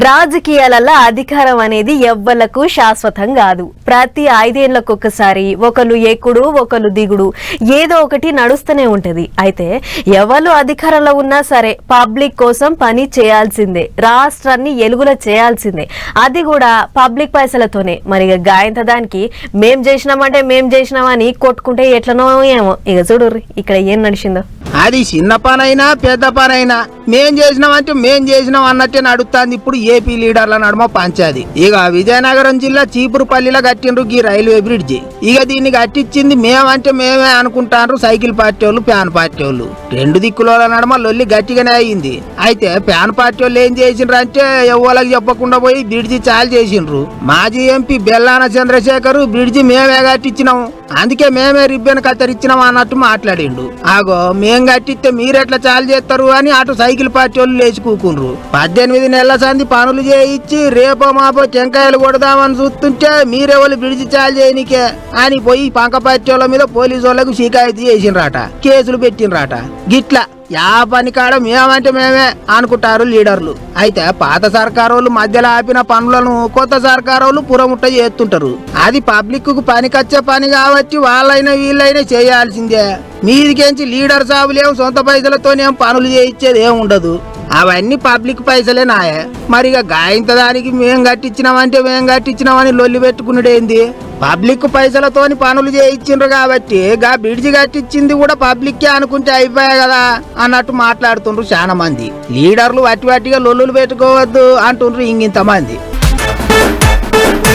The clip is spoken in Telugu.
రాజకీయాలలో అధికారం అనేది ఎవ్వలకు శాశ్వతం కాదు. ప్రతి 5 ఏళ్లకొకసారి ఒకరు ఎక్కుడు ఒకరు దిగుడు ఏదో ఒకటి నడుస్తూనే ఉంటది. అయితే ఎవరు అధికారంలో ఉన్నా సరే పబ్లిక్ కోసం పని చేయాల్సిందే, రాష్ట్రాన్ని ఎలుగుల చేయాల్సిందే, అది కూడా పబ్లిక్ పైసలతోనే. మరి గాయంత దానికి మేం చేసినామని కొట్టుకుంటే ఎట్లనో ఏమో. ఇక చూడు ఇక్కడ ఏం నడిచిందో. అది చిన్న పనైనా పెద్ద పనైనా మేం చేసినాం అన్నట్టే నడుస్తుంది ఇప్పుడు ఏపీ లీడర్ల నడుమ పంచాది. ఇక విజయనగరం జిల్లా చీపురుపల్లిలో కట్టిండ్రు ఈ రైల్వే బ్రిడ్జి. ఇక దీన్ని కట్టించింది మేమే అనుకుంటారు సైకిల్ పార్టీ వాళ్ళు, ప్యాన్ పార్టీ వాళ్ళు. 2 దిక్కుల నడుమ లొల్లి గట్టిగానే అయింది. అయితే ప్యాన్ పార్టీ వాళ్ళు ఏం చేసిండ్రు అంటే ఎవ్వరికి చెప్పకుండా పోయి బ్రిడ్జి చాలు చేసిండ్రు. మాజీ ఎంపీ బెల్లాన చంద్రశేఖర్ బ్రిడ్జి మేమే కట్టించినాం, అందుకే మేమే రిబ్బన్ కత్తిరించినాం అన్నట్టు మాట్లాడిండు. ఆగో మేం కట్టిస్తే మీరెట్లా చాలు చేస్తారు అని అటు సైకిల్ పార్టీ వాళ్ళు లేచి కూకుండ్రు. 18 నెలల సంది పనులు చేయించి రేపో మాపో టెంకాయలు కొడదామని చూస్తుంటే మీరెవరు బ్రిడ్జి చాలు చేయనికే అని పోయి పంక పార్టీ వాళ్ళ మీద పోలీసు వాళ్ళకు షికాయతీ చేసిండ్రాట, కేసులు పెట్టిండ్రాట. గిట్లా యా పని కాడ మేమే అనుకుంటారు లీడర్లు. అయితే పాత సర్కారోళ్ళు మధ్యలో ఆపిన పనులను కొత్త సర్కారోళ్ళు పురముట్ట చేస్తుంటారు. అది పబ్లిక్ కు పనికొచ్చే పని కాబట్టి వాళ్ళైనా వీళ్ళైనా చేయాల్సిందే. మీదికేంచి లీడర్ సాబులేం సొంత పైసలతోనేం పనులు చేయించేది ఏం ఉండదు. అవన్నీ పబ్లిక్ పైసలే నాయే. మరిగా గాయంత దానికి మేం కట్టించినామని లొల్లి పెట్టుకున్నాడేంది? పబ్లిక్ పైసలతోని పనులు చేయించిండ్రు కాబట్టి గా బ్రిడ్జి కట్టించింది కూడా పబ్లిక్కే అనుకుంటే అయిపోయా కదా అన్నట్టు మాట్లాడుతుండ్రు చాలా మంది. లీడర్లు వట్టిగా లొల్లులు పెట్టుకోవద్దు అంటుండ్రు ఇంగింతమంది.